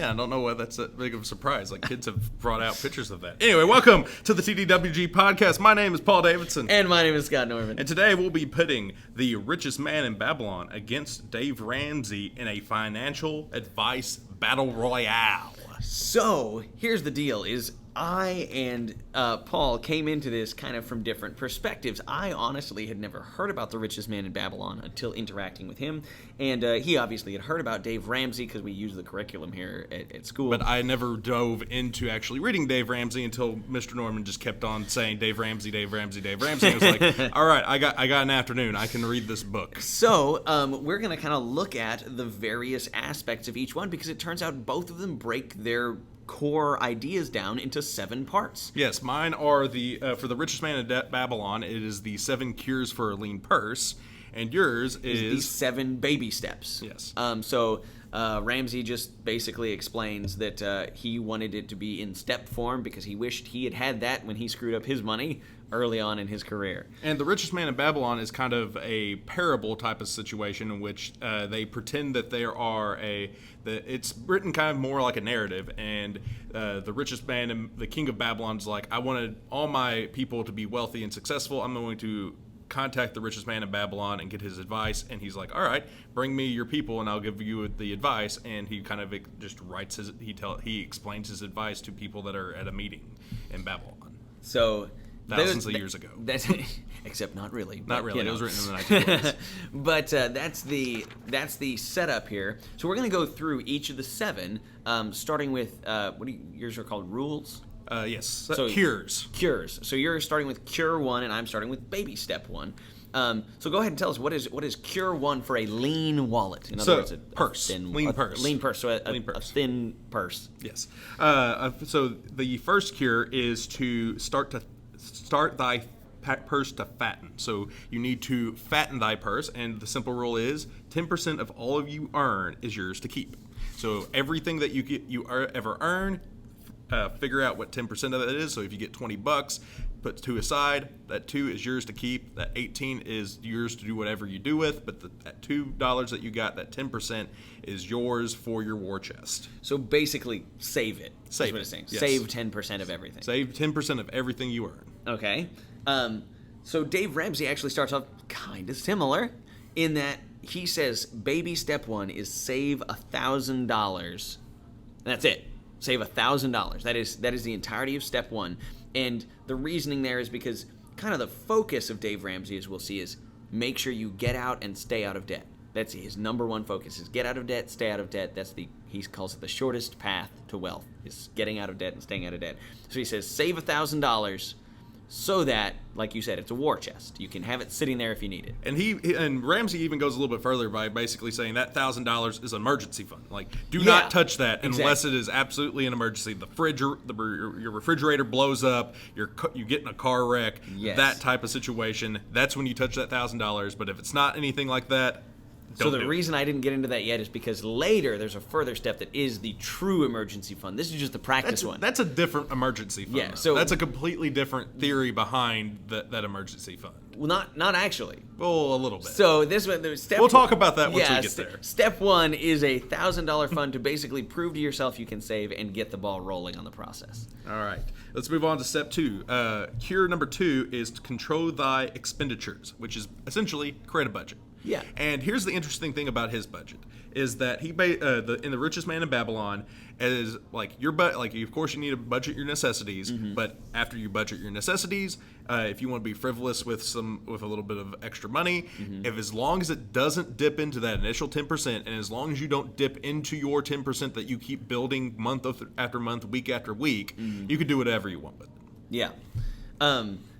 Yeah, I don't know why that's that big of a surprise. Like, kids have brought out pictures of that. Anyway, welcome to the TDWG podcast. My name is Paul Davidson. And my name is Scott Norman. And today we'll be pitting the richest man in Babylon against Dave Ramsey in a financial advice battle royale. So, here's the deal, is I and Paul came into this kind of from different perspectives. I honestly had never heard about the richest man in Babylon until interacting with him, and he obviously had heard about Dave Ramsey because we use the curriculum here at school. But I never dove into actually reading Dave Ramsey until Mr. Norman just kept on saying Dave Ramsey, Dave Ramsey, Dave Ramsey. I was like, all right, I got an afternoon. I can read this book. So, we're going to kind of look at the various aspects of each one because it turns out both of them break their core ideas down into 7 parts. Yes, mine are the for the richest man in Babylon. It is the 7 cures for a lean purse, and yours is the 7 baby steps. Yes. So Ramsey just basically explains that he wanted it to be in step form because he wished he had had that when he screwed up his money early on in his career. And the richest man in Babylon is kind of a parable type of situation in which they pretend that there are it's written kind of more like a narrative, and the richest man and the king of Babylon's like, I wanted all my people to be wealthy and successful. I'm going to contact the richest man in Babylon and get his advice. And he's like, all right, bring me your people and I'll give you the advice. And he kind of just writes he explains his advice to people that are at a meeting in Babylon. So thousands of years ago. Except not really. Not really. It was written in the 1940s. But that's the setup here. So we're going to go through each of the 7, starting with yours are called rules. Yes. So cures. Cures. So you're starting with cure 1, and I'm starting with baby step 1. So go ahead and tell us what is cure 1 for a lean wallet. In other words, lean purse. Lean purse. So lean purse. A thin purse. Yes. So the first cure is to start thy purse to fatten. So you need to fatten thy purse, and the simple rule is 10% of all of you earn is yours to keep. So everything that you ever earn, figure out what 10% of it is. So if you get $20, put 2 aside. That 2 is yours to keep. That 18 is yours to do whatever you do with. But that $2 that you got, that 10% is yours for your war chest. So basically, save it. Save what it. It's saying. Yes. Save 10% of everything. Save 10% of everything you earn. Okay. So Dave Ramsey actually starts off kind of similar in that he says baby step 1 is save $1,000. That's it. Save $1,000. That is the entirety of step 1. And the reasoning there is because kind of the focus of Dave Ramsey, as we'll see, is make sure you get out and stay out of debt. That's his number 1 focus, is get out of debt, stay out of debt. He calls it the shortest path to wealth, is getting out of debt and staying out of debt. So he says save $1,000 so that, like you said, it's a war chest. You can have it sitting there if you need it. And Ramsey even goes a little bit further by basically saying that $1,000 is an emergency fund. Like, do not touch that unless it is absolutely an emergency. Your refrigerator blows up, you get in a car wreck, that type of situation. That's when you touch that $1,000. But if it's not anything like that, so the reason I didn't get into that yet is because later there's a further step that is the true emergency fund. This is just the practice one. That's a different emergency fund. Yeah, so that's a completely different theory behind that emergency fund. Well, not actually. Well, a little bit. So this one, we'll talk about that once we get there. Step 1 is a $1,000 fund to basically prove to yourself you can save and get the ball rolling on the process. All right. Let's move on to step 2. Cure number 2 is to control thy expenditures, which is essentially create a budget. Yeah. And here's the interesting thing about his budget is that he in the richest man in Babylon is like of course you need to budget your necessities, but after you budget your necessities, if you want to be frivolous with a little bit of extra money, as long as it doesn't dip into that initial 10%, and as long as you don't dip into your 10% that you keep building month after month, week after week, you can do whatever you want with it. Yeah.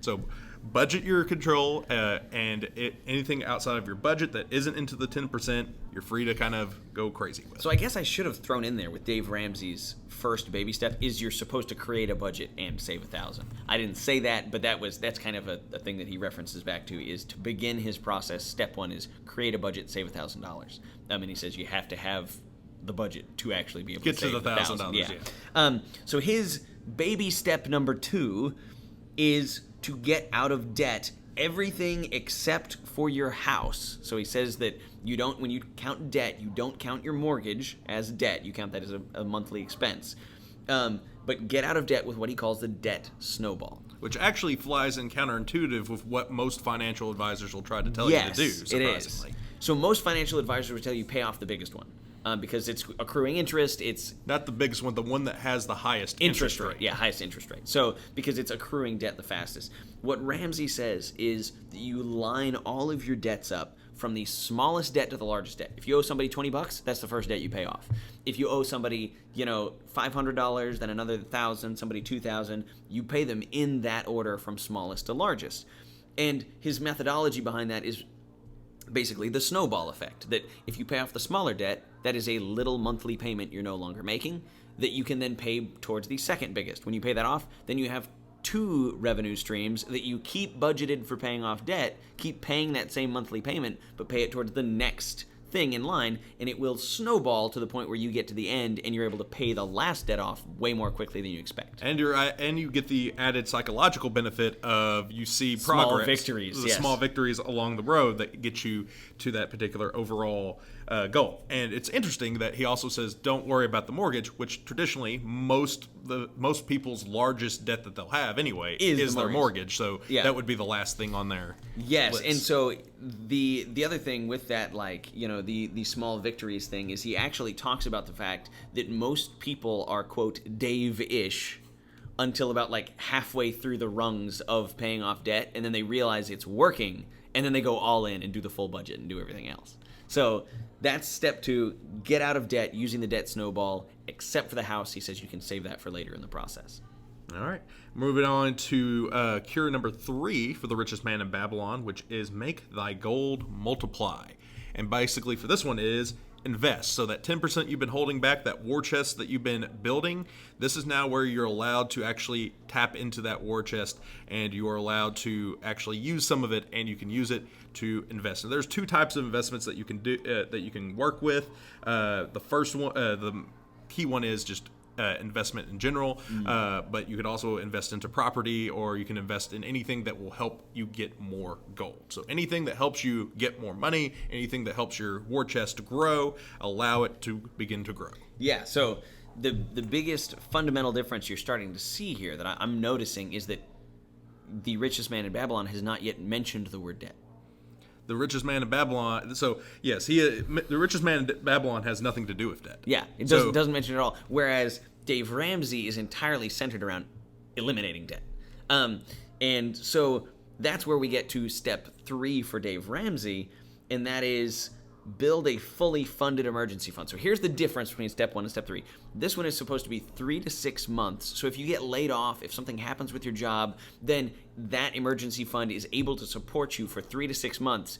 So budget your control, and anything outside of your budget that isn't into the 10%, you're free to kind of go crazy with. So I guess I should have thrown in there with Dave Ramsey's first baby step is you're supposed to create a budget and save $1,000. I didn't say that, but that's kind of a thing that he references back to, is to begin his process. Step 1 is create a budget, save $1,000. And he says you have to have the budget to actually be able to save the $1,000. Yeah. So his baby step number 2 is to get out of debt everything except for your house. So he says that when you count debt, you don't count your mortgage as debt. You count that as a monthly expense. But get out of debt with what he calls the debt snowball. Which actually flies in counterintuitive with what most financial advisors will try to tell you to do, surprisingly. It is. So most financial advisors will tell you pay off the biggest one. Because it's accruing interest. It's not the biggest one, the one that has the highest interest rate. Yeah, highest interest rate. So because it's accruing debt the fastest. What Ramsey says is that you line all of your debts up from the smallest debt to the largest debt. If you owe somebody $20, that's the first debt you pay off. If you owe somebody, $500, then another $1,000, somebody $2,000, you pay them in that order from smallest to largest. And his methodology behind that is basically the snowball effect, that if you pay off the smaller debt, that is a little monthly payment you're no longer making that you can then pay towards the second biggest. When you pay that off, then you have two revenue streams that you keep budgeted for paying off debt, keep paying that same monthly payment, but pay it towards the next thing in line, and it will snowball to the point where you get to the end and you're able to pay the last debt off way more quickly than you expect. And you get the added psychological benefit of you see small progress, victories, the small victories along the road that get you to that particular overall goal. And it's interesting that he also says don't worry about the mortgage, which traditionally most people's largest debt that they'll have anyway is their mortgage. So that would be the last thing on their list. And so the other thing with that, the small victories thing, is he actually talks about the fact that most people are, quote, Dave-ish until about halfway through the rungs of paying off debt, and then they realize it's working, and then they go all in and do the full budget and do everything else. So that's step 2, get out of debt using the debt snowball, except for the house. He says you can save that for later in the process. All right. Moving on to cure number 3 for the richest man in Babylon, which is make thy gold multiply. And basically for this one is invest. So that 10% you've been holding back, that war chest that you've been building, this is now where you're allowed to actually tap into that war chest, and you are allowed to actually use some of it, and you can use it to invest. And there's 2 types of investments that you can do, that you can work with. The first one, the key one is just investment in general, but you could also invest into property, or you can invest in anything that will help you get more gold. So anything that helps you get more money, anything that helps your war chest grow, allow it to begin to grow. Yeah, so the biggest fundamental difference you're starting to see here that I'm noticing is that the richest man in Babylon has not yet mentioned the word debt. The richest man in Babylon. So yes, the richest man in Babylon has nothing to do with debt. Yeah, it doesn't mention it at all. Whereas Dave Ramsey is entirely centered around eliminating debt. And so that's where we get to step 3 for Dave Ramsey, and that is build a fully funded emergency fund. So here's the difference between step 1 and step 3. This one is supposed to be 3 to 6 months. So if you get laid off, if something happens with your job, then that emergency fund is able to support you for 3 to 6 months.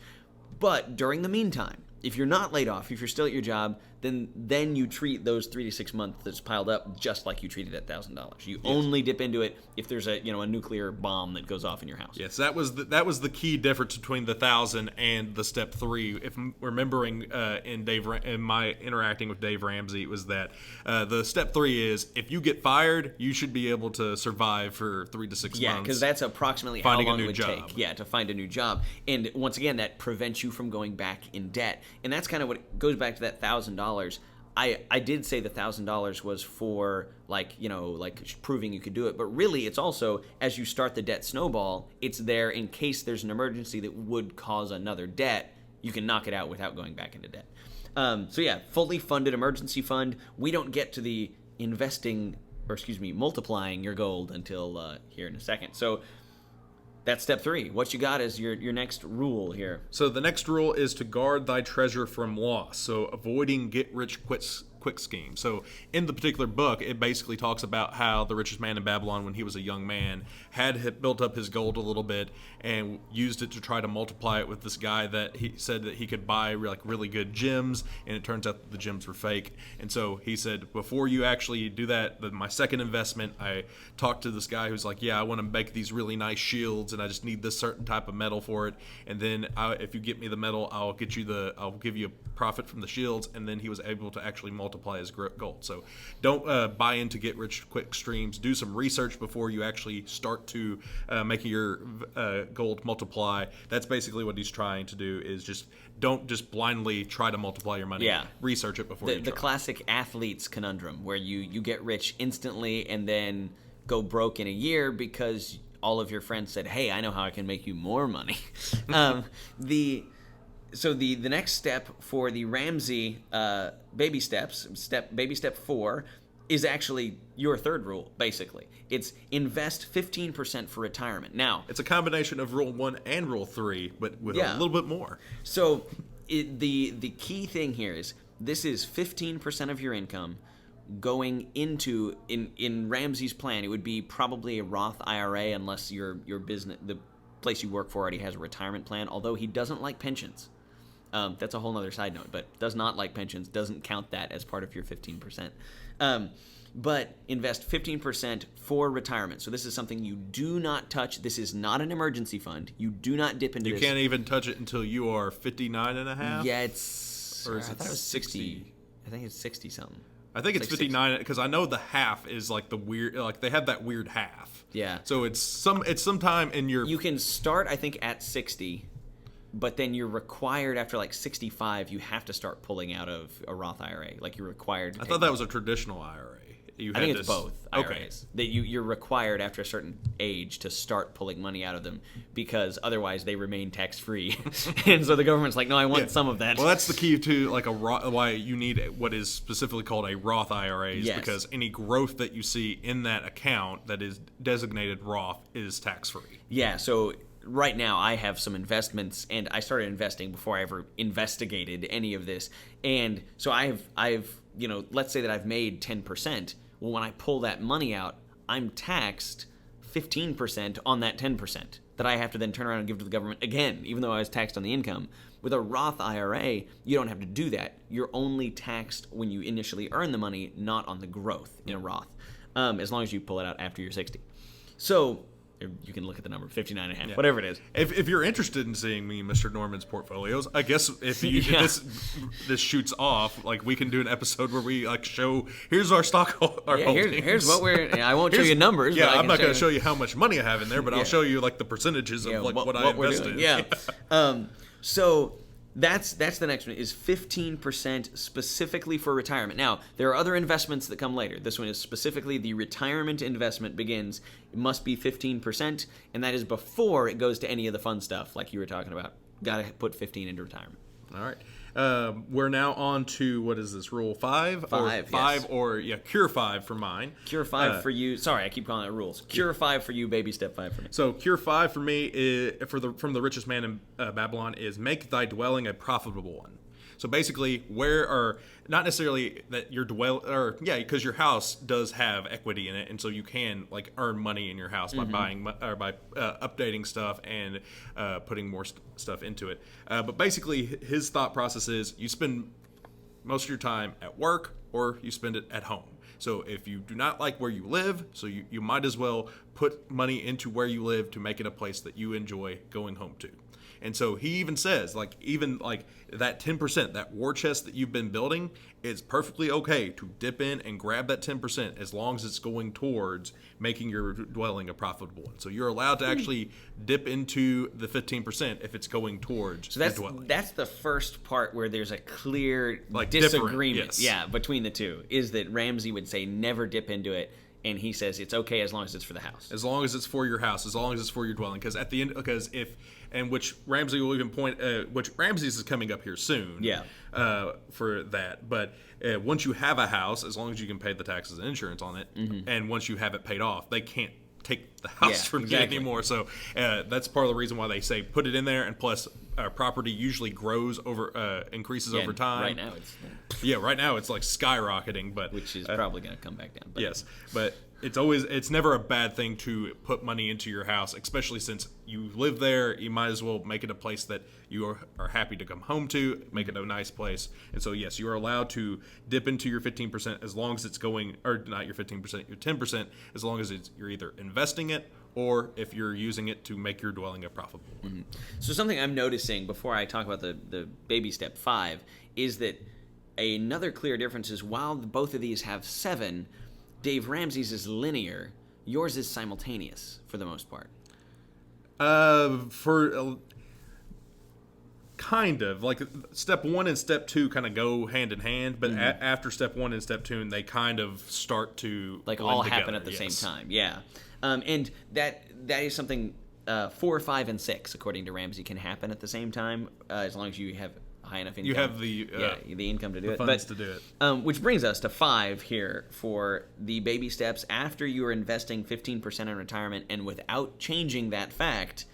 But during the meantime, if you're not laid off, if you're still at your job, then you treat those 3 to 6 months that's piled up just like you treated that $1,000. You only dip into it if there's a nuclear bomb that goes off in your house. Yes, that was the key difference between the 1,000 and the step 3. If I'm remembering in my interacting with Dave Ramsey, it was that the step 3 is if you get fired, you should be able to survive for 3 to 6 months. Yeah, because that's approximately how long it would take. Yeah, to find a new job. And once again, that prevents you from going back in debt. And that's kind of what goes back to that $1,000. I did say the $1,000 was for proving you could do it, but really it's also as you start the debt snowball, it's there in case there's an emergency that would cause another debt. You can knock it out without going back into debt. Fully funded emergency fund. We don't get to the multiplying your gold until here in a second. So that's step 3. What you got is your next rule here. So the next rule is to guard thy treasure from loss. So avoiding get-rich-quick scheme. So in the particular book, it basically talks about how the richest man in Babylon, when he was a young man, had built up his gold a little bit and used it to try to multiply it with this guy that he said that he could buy really good gems, and it turns out that the gems were fake. And so he said, before you actually do that, my second investment, I talked to this guy who's like, yeah, I want to make these really nice shields, and I just need this certain type of metal for it. And then if you get me the metal, I'll give you a profit from the shields. And then he was able to actually multiply multiply as gold. So don't buy into get rich quick streams. Do some research before you actually start to making your gold multiply. That's basically what he's trying to do, is don't just blindly try to multiply your money. Yeah. Research it before you try. The classic athlete's conundrum, where you get rich instantly and then go broke in a year because all of your friends said, hey, I know how I can make you more money. The next step for the Ramsey baby step 4 is actually your third rule, basically. It's invest 15% for retirement. Now, it's a combination of Rule 1 and Rule 3, but with a little bit more. So the key thing here is this is 15% of your income going into, in Ramsey's plan, it would be probably a Roth IRA, unless your business, the place you work for, already has a retirement plan, although he doesn't like pensions. That's a whole other side note, but does not like pensions, doesn't count that as part of your 15%. But invest 15% for retirement. So this is something you do not touch. This is not an emergency fund. You do not dip into this. You can't even touch it until you are 59 and a half? Yeah, it's... Or is I it thought it was 60? I think it's 60-something. I think it's 59, because I know the half is like the weird, like they have that weird half. Yeah. So it's sometime in your... You can start, I think, at 60, but then you're required after like 65, you have to start pulling out of a Roth IRA. Like you're required to I thought that was a traditional IRA. I think it's both IRAs. That you're required after a certain age to start pulling money out of them, because otherwise they remain tax-free. And so the government's like, no, I want some of that. Well, that's the key to like why you need what is specifically called a Roth IRA, is because any growth that you see in that account that is designated Roth is tax-free. Yeah, so right now I have some investments, and I started investing before I ever investigated any of this. And so I've let's say that I've made 10%. Well, when I pull that money out, I'm taxed 15% on that 10% that I have to then turn around and give to the government again, even though I was taxed on the income. With a Roth IRA, you don't have to do that. You're only taxed when you initially earn the money, not on the growth in a Roth, as long as you pull it out after you're 60. So you can look at the number, 59 and a half, whatever it is. If you're interested in seeing me, Mr. Norman's portfolios, I guess if this shoots off, like we can do an episode where we like show, here's our stock, holdings. Here's what I won't show you numbers. Yeah, but I'm not going to show you how much money I have in there, but I'll show you like the percentages of like what I invest in. Yeah. So that's the next one, is 15% specifically for retirement. Now, there are other investments that come later. This one is specifically the retirement investment begins. It must be 15%, and that is before it goes to any of the fun stuff like you were talking about. Got to put 15 into retirement. All right. We're now on to, what is this, Rule 5? Cure 5 for mine. Cure 5 for you. Sorry, I keep calling it rules. Cure 5 for you, baby step 5 for me. So Cure 5 for me is, from the Richest Man in Babylon, is make thy dwelling a profitable one. So basically, not necessarily that your because your house does have equity in it, and so you can like earn money in your house by buying or by updating stuff and putting more stuff into it. But basically, his thought process is you spend most of your time at work or you spend it at home. So if you do not like where you live, so you might as well put money into where you live to make it a place that you enjoy going home to. And so he even says, even that 10%, that war chest that you've been building, it's perfectly okay to dip in and grab that 10% as long as it's going towards making your dwelling a profitable one. So you're allowed to actually dip into the 15% if it's going towards your dwelling. That's the first part where there's a clear disagreement between the two, is that Ramsey would say never dip into it. And he says it's okay as long as it's for the house. As long as it's for your house, as long as it's for your dwelling. Because at the end, which Ramsey will even point, which Ramsey's is coming up here soon. Yeah. For that, but once you have a house, as long as you can pay the taxes and insurance on it, and once you have it paid off, they can't take the house from you anymore. So that's part of the reason why they say put it in there. And plus, property usually grows increases over time. Right now it's like skyrocketing, but which is probably going to come back down. But. Yes, but it's never a bad thing to put money into your house, especially since you live there. You might as well make it a place that you are happy to come home to, make it a nice place. And so yes, you are allowed to dip into your 15% as long as it's going, or not your 15%, your 10%, as long as you're either investing it or if you're using it to make your dwelling a profitable one. So something I'm noticing before I talk about the baby step 5 is that Another clear difference is while both of these have 7, Dave Ramsey's is linear. Yours is simultaneous for the most part. Kind of like step 1 and step 2 kind of go hand in hand, but after step 1 and step 2, they kind of start to like blend all together. happen at the same time. Yeah, and that is something 4, 5, and 6, according to Ramsey, can happen at the same time as long as you have high enough income. You have the income to do the it. funds to do it. Which brings us to 5 here for the baby steps after you are investing 15% in retirement, and without changing that fact,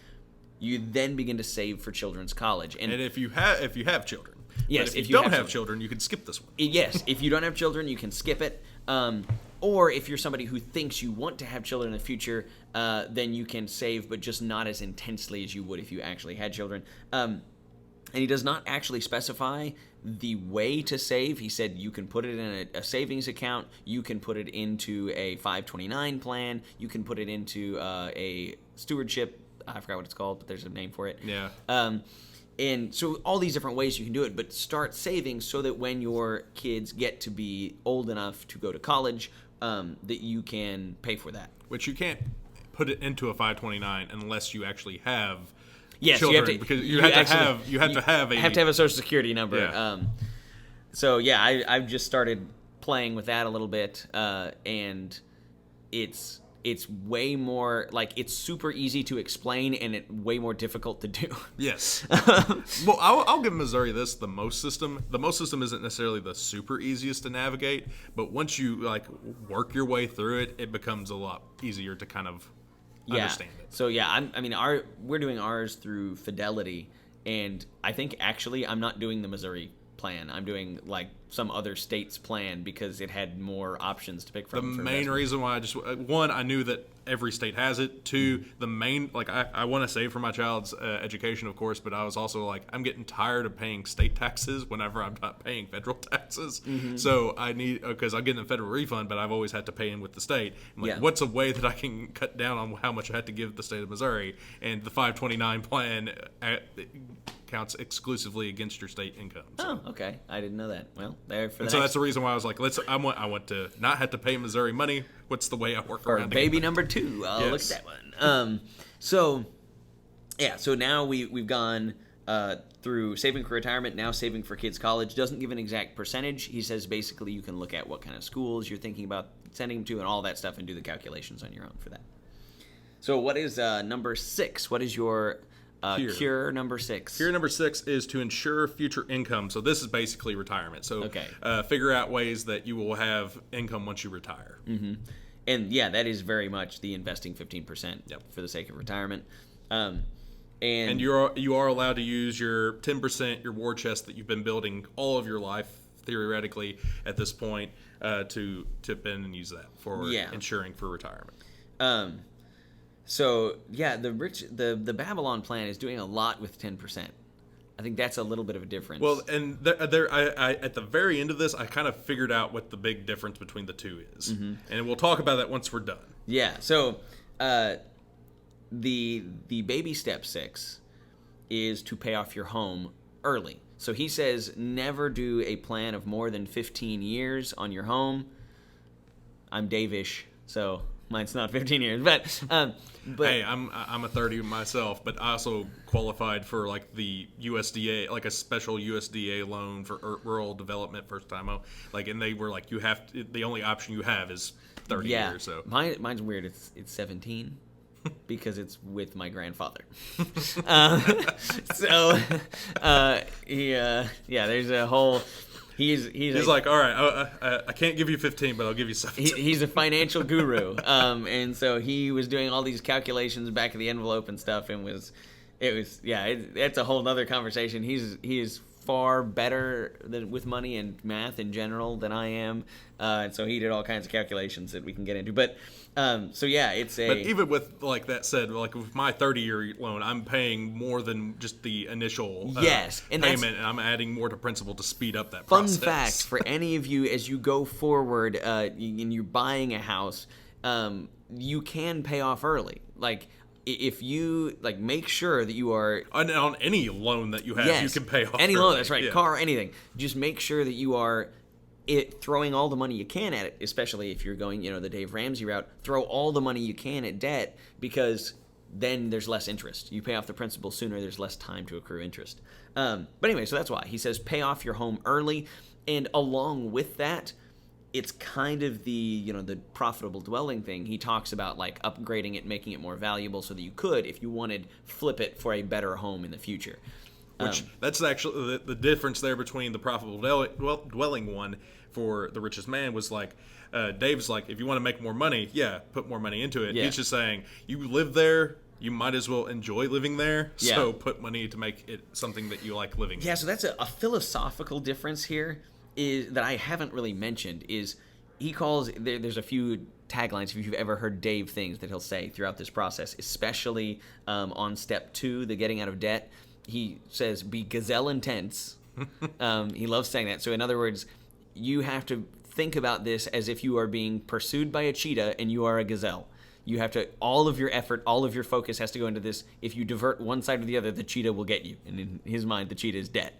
you then begin to save for children's college. And if you have children, yes, but if you don't have children, you can skip this one. Yes, if you don't have children, you can skip it. Or if you're somebody who thinks you want to have children in the future, then you can save, but just not as intensely as you would if you actually had children. And he does not actually specify the way to save. He said you can put it in a savings account, you can put it into a 529 plan, you can put it into a stewardship. I forgot what it's called, but there's a name for it. Yeah. And so all these different ways you can do it, but start saving so that when your kids get to be old enough to go to college, that you can pay for that. Which you can't put it into a 529 unless you actually have you children, have to, because you have to have a Social Security number. Yeah. So yeah, I've just started playing with that a little bit, and it's way more like it's super easy to explain and it way more difficult to do. Yes. Well, I'll give Missouri this. The most system isn't necessarily the super easiest to navigate, but once you like work your way through it, it becomes a lot easier to kind of understand it. So yeah, we're doing ours through Fidelity, and I think actually I'm not doing the Missouri plan. I'm doing like some other state's plan because it had more options to pick from. The main reason why I knew that every state has it. 2, the main, like I want to save for my child's education, of course, but I was also like, I'm getting tired of paying state taxes whenever I'm not paying federal taxes. So I need, because I'm getting a federal refund, but I've always had to pay in with the state. I'm like, what's a way that I can cut down on how much I had to give the state of Missouri? And the 529 plan counts exclusively against your state income. So. Oh, okay. I didn't know that. Well, there for the so that's the reason why I was like, I want to not have to pay Missouri money. What's the way I work around baby number 2? I'll look at that one. So now we've gone through saving for retirement, now saving for kids' college. Doesn't give an exact percentage. He says basically you can look at what kind of schools you're thinking about sending them to and all that stuff and do the calculations on your own for that. So what is number 6? What is your cure number 6? Cure number 6 is to ensure future income. So this is basically retirement. So figure out ways that you will have income once you retire. Mm-hmm. And yeah, that is very much the investing 15% for the sake of retirement. And you are allowed to use your 10%, your war chest that you've been building all of your life, theoretically, at this point, to tip in and use that for insuring for retirement. So yeah, the Babylon plan is doing a lot with 10%. I think that's a little bit of a difference. Well, and I at the very end of this, I kind of figured out what the big difference between the two is, and we'll talk about that once we're done. Yeah. So the baby step 6 is to pay off your home early. So he says never do a plan of more than 15 years on your home. I'm Dave-ish, so mine's not 15 years, but hey, I'm a 30 myself, but I also qualified for like the USDA, like a special USDA loan for rural development first time out. Like, and they were like, the only option you have is 30 years. So mine's weird. It's 17 because it's with my grandfather. There's a whole. He's like, all right, I can't give you 15, but I'll give you 17. He's a financial guru, and so he was doing all these calculations back of the envelope and stuff, and it's a whole other conversation. He is far better with money and math in general than I am, and so he did all kinds of calculations that we can get into. But But even with like that said, like with my 30-year loan, I'm paying more than just the initial payment, and I'm adding more to principal to speed up that process. Fun fact for any of you as you go forward and you're buying a house, you can pay off early. Like if you like, make sure that you are on any loan that you have, you can pay off any early. loan. That's right, Yeah. car, anything. Just make sure that you are throwing all the money you can at it, especially if you're going, the Dave Ramsey route. Throw all the money you can at debt, because then there's less interest. You pay off the principal sooner, there's less time to accrue interest. But anyway, so that's why. He says pay off your home early, and along with that, it's kind of the profitable dwelling thing. He talks about like upgrading it, making it more valuable so that you could, if you wanted, flip it for a better home in the future. Which that's actually the difference there between the profitable dwelling one for the richest man was like, Dave's like, if you want to make more money, put more money into it. Yeah. He's just saying, you live there, you might as well enjoy living there, so Yeah. put money to make it something that you like living in. Yeah, so that's a philosophical difference here is that I haven't really mentioned. Is he calls there's a few taglines, if you've ever heard Dave things that he'll say throughout this process, especially on step 2, the getting out of debt. He says, be gazelle intense. He loves saying that. So in other words, you have to think about this as if you are being pursued by a cheetah and you are a gazelle. You have to, all of your effort, all of your focus has to go into this. If you divert one side or the other, the cheetah will get you. And in his mind, the cheetah is dead.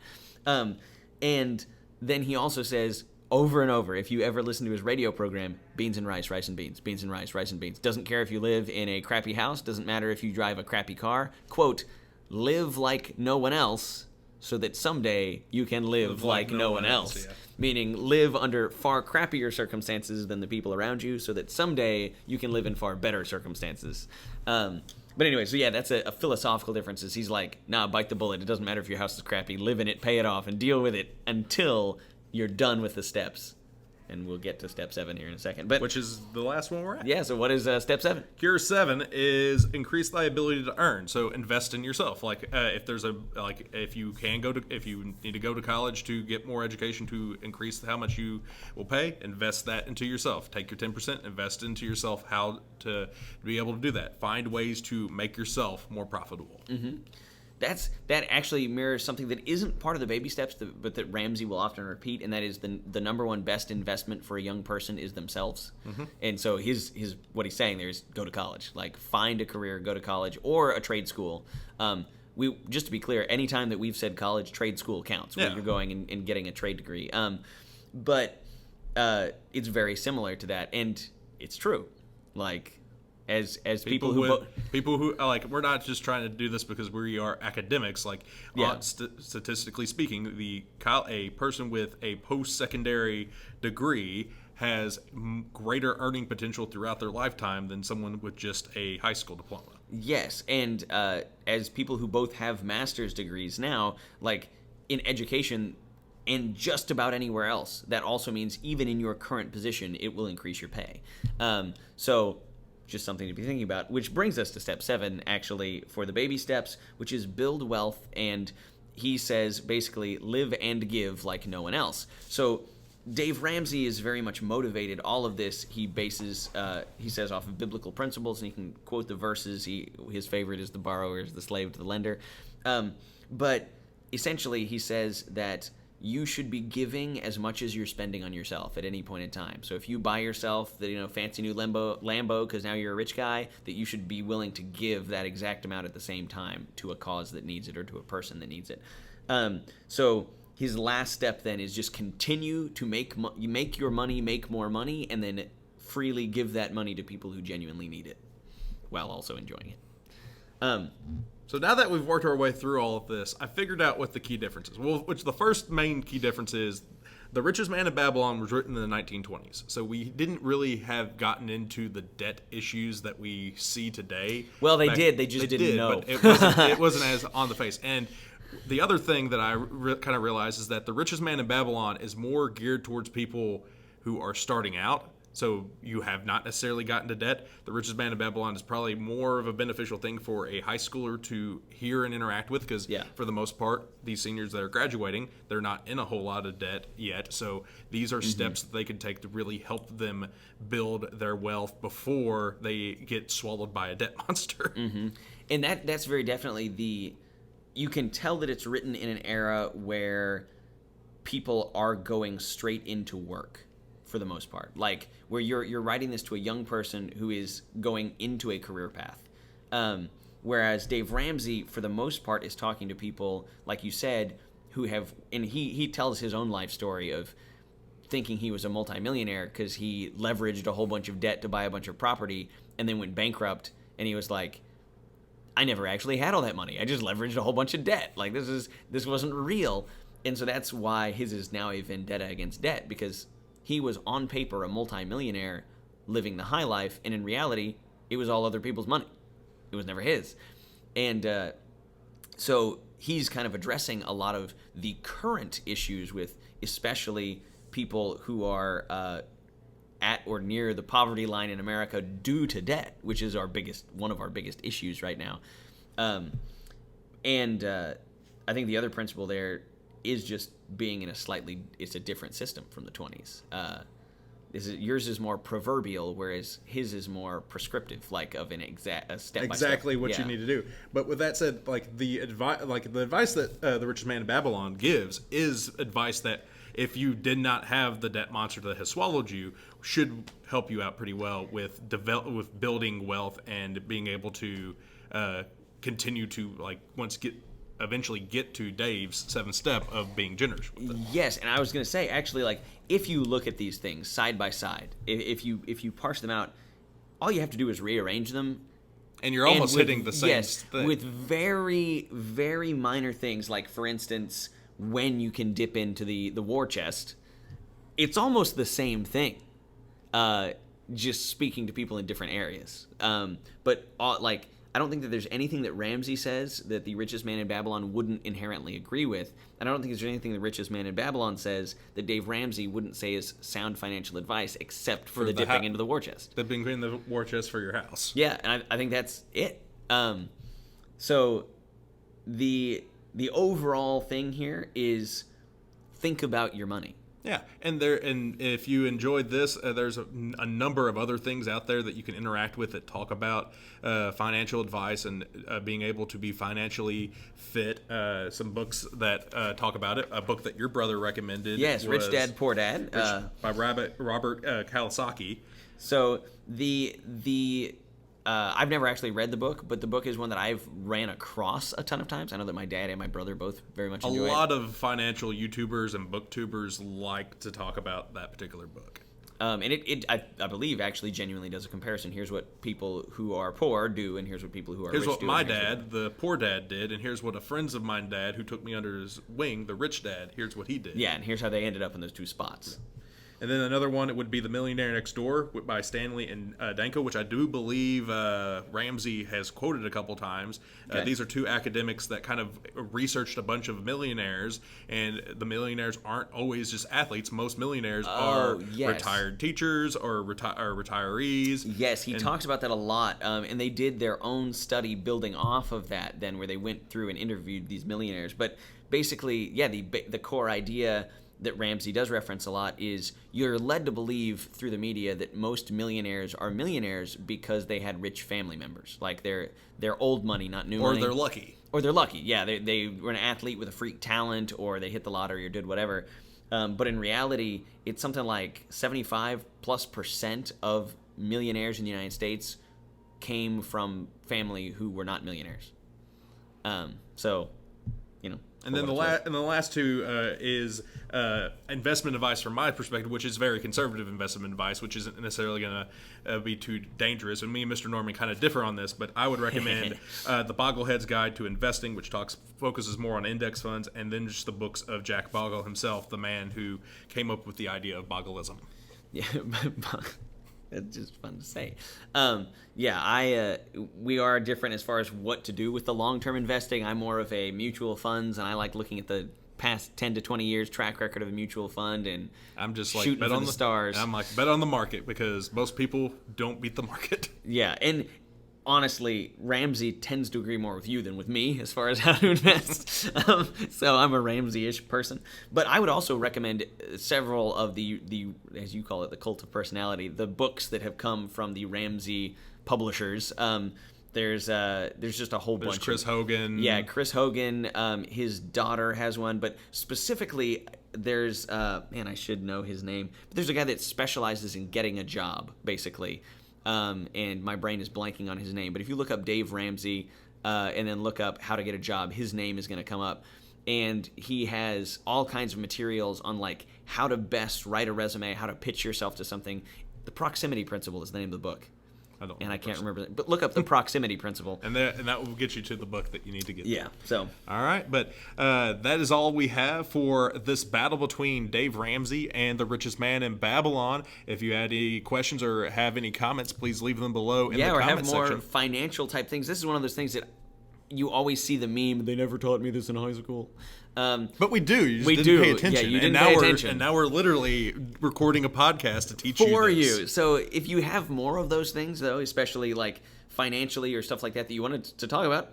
And then he also says over and over, if you ever listen to his radio program, beans and rice, rice and beans, beans and rice, rice and beans. Doesn't care if you live in a crappy house. Doesn't matter if you drive a crappy car. Quote, live like no one else so that someday you can live like no one else. Yeah. Meaning live under far crappier circumstances than the people around you so that someday you can live in far better circumstances. But anyway, so yeah, that's a philosophical difference. Is he's like, nah, bite the bullet. It doesn't matter if your house is crappy. Live in it, pay it off, and deal with it until you're done with the steps. And we'll get to step 7 here in a second. But Which is the last one we're at. yeah, so what is step 7? Cure 7 is increase thy ability to earn. So invest in yourself. Like if you need to go to college to get more education to increase how much you will pay, invest that into yourself. Take your 10%, invest into yourself. How to be able to do that? Find ways to make yourself more profitable. Mm-hmm. That actually mirrors something that isn't part of the baby steps, but that Ramsey will often repeat, and that is the number one best investment for a young person is themselves. Mm-hmm. And so his what he's saying there is go to college, like find a career, go to college or a trade school. We just to be clear, anytime that we've said college, trade school counts where you're going and getting a trade degree. But it's very similar to that, and it's true. Like. As people who like, we're not just trying to do this because we are academics. Like, statistically speaking, a person with a post-secondary degree has greater earning potential throughout their lifetime than someone with just a high school diploma. Yes, and as people who both have master's degrees now, like in education and just about anywhere else, that also means even in your current position, it will increase your pay. So. Just something to be thinking about, which brings us to step 7, actually, for the baby steps, which is build wealth, and he says, basically, live and give like no one else. So Dave Ramsey is very much motivated. All of this he bases, he says, off of biblical principles, and he can quote the verses. His favorite is the borrower is the slave to the lender. But essentially, he says that you should be giving as much as you're spending on yourself at any point in time. So if you buy yourself the fancy new Lambo because now you're a rich guy, that you should be willing to give that exact amount at the same time to a cause that needs it or to a person that needs it. So his last step then is just continue to make your money make more money, and then freely give that money to people who genuinely need it while also enjoying it. So now that we've worked our way through all of this, I figured out what the key difference is. Well, which the first main key difference is The Richest Man in Babylon was written in the 1920s. So we didn't really have gotten into the debt issues that we see today. Well, they did. They just didn't know. But it wasn't as on the face. And the other thing that I kind of realized is that The Richest Man in Babylon is more geared towards people who are starting out. So you have not necessarily gotten to debt. The Richest Man in Babylon is probably more of a beneficial thing for a high schooler to hear and interact with, because for the most part, these seniors that are graduating, they're not in a whole lot of debt yet. So these are steps that they can take to really help them build their wealth before they get swallowed by a debt monster. Mm-hmm. And that's very definitely you can tell that it's written in an era where people are going straight into work. For the most part, like where you're writing this to a young person who is going into a career path. Whereas Dave Ramsey, for the most part, is talking to people, like you said, who have, and he tells his own life story of thinking he was a multimillionaire because he leveraged a whole bunch of debt to buy a bunch of property and then went bankrupt, and he was like, I never actually had all that money. I just leveraged a whole bunch of debt. Like, this wasn't real. And so that's why his is now a vendetta against debt, because he was on paper a multimillionaire living the high life, and in reality, it was all other people's money. It was never his. And so he's kind of addressing a lot of the current issues with especially people who are at or near the poverty line in America due to debt, which is one of our biggest issues right now. And I think the other principle there is just being in it's a different system from the 20s. Yours is more proverbial, whereas his is more prescriptive, like of a step by step. Exactly what you need to do. But with that said, like the advice that the Richest Man in Babylon gives is advice that, if you did not have the debt monster that has swallowed you, should help you out pretty well with building wealth and being able to continue to eventually get to Dave's 7th step of being generous with it. Yes, and I was going to say, actually, like, if you look at these things side by side, if you parse them out, all you have to do is rearrange them. And you're almost hitting the same thing. With very, very minor things, like, for instance, when you can dip into the war chest, it's almost the same thing, just speaking to people in different areas. But I don't think that there's anything that Ramsey says that the Richest Man in Babylon wouldn't inherently agree with, and I don't think there's anything the Richest Man in Babylon says that Dave Ramsey wouldn't say is sound financial advice, except for the dipping into the war chest. Dipping in the war chest for your house. Yeah, and I think that's it. So the overall thing here is think about your money. Yeah, and if you enjoyed this, there's a number of other things out there that you can interact with that talk about financial advice and being able to be financially fit. Some books that talk about it. A book that your brother recommended. Yes, Rich Dad, Poor Dad. By Robert Kiyosaki. So I've never actually read the book, but the book is one that I've ran across a ton of times. I know that my dad and my brother both very much enjoy it. A lot of financial YouTubers and booktubers like to talk about that particular book. And I believe, actually genuinely does a comparison. Here's what people who are poor do, and here's what people who are rich do. Here's what my dad, the poor dad, did, and here's what a friend of mine dad who took me under his wing, the rich dad, here's what he did. Yeah, and here's how they ended up in those two spots. And then another one, it would be The Millionaire Next Door by Stanley and Danko, which I do believe Ramsey has quoted a couple times. Okay. These are two academics that kind of researched a bunch of millionaires, and the millionaires aren't always just athletes. Most millionaires are retired teachers or retirees. Yes, he talks about that a lot, and they did their own study building off of that then, where they went through and interviewed these millionaires. But basically, yeah, the core idea that Ramsey does reference a lot is you're led to believe through the media that most millionaires are millionaires because they had rich family members. Like they're old money, not new money. Or they're lucky. Or they're lucky, yeah. They were an athlete with a freak talent, or they hit the lottery or did whatever. But in reality, it's something like 75+% of millionaires in the United States came from family who were not millionaires. So, you know. And then the last two is investment advice from my perspective, which is very conservative investment advice, which isn't necessarily going to be too dangerous. And me and Mr. Norman kind of differ on this, but I would recommend The Bogglehead's Guide to Investing, which focuses more on index funds, and then just the books of Jack Bogle himself, the man who came up with the idea of Boggleism. Yeah, it's just fun to say. We are different as far as what to do with the long-term investing. I'm more of a mutual funds, and I like looking at the past 10 to 20 years track record of a mutual fund, and I'm just like shooting bet for on the stars. I'm like, bet on the market, because most people don't beat the market. Yeah, and honestly, Ramsey tends to agree more with you than with me as far as how to invest. So I'm a Ramsey-ish person. But I would also recommend several of the, as you call it, the cult of personality, the books that have come from the Ramsey publishers. There's just a whole bunch. There's Chris Hogan. Yeah, Chris Hogan. His daughter has one. But specifically, there's, I should know his name. But there's a guy that specializes in getting a job, basically. and my brain is blanking on his name. But if you look up Dave Ramsey and then look up how to get a job, his name is going to come up. And he has all kinds of materials on like how to best write a resume, how to pitch yourself to something. The Proximity Principle is the name of the book. I can't remember it. But look up the Proximity Principle. And that will get you to the book that you need to get. Yeah. So. All right. But that is all we have for this battle between Dave Ramsey and the richest man in Babylon. If you had any questions or have any comments, please leave them below in the comment section. Yeah, or have more financial type things. This is one of those things that you always see the meme. They never taught me this in high school. But we do. You just didn't pay attention. Yeah, you didn't pay attention. And now we're literally recording a podcast to teach you for this. you. So if you have more of those things, though, especially like financially or stuff like that you wanted to talk about,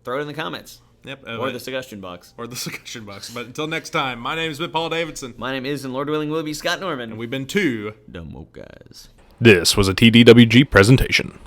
throw it in the comments. Yep. Or the suggestion box. But until next time, my name has been Paul Davidson. My name is, and Lord willing, will be Scott Norman. And we've been two Dumb Woke Guys. This was a TDWG presentation.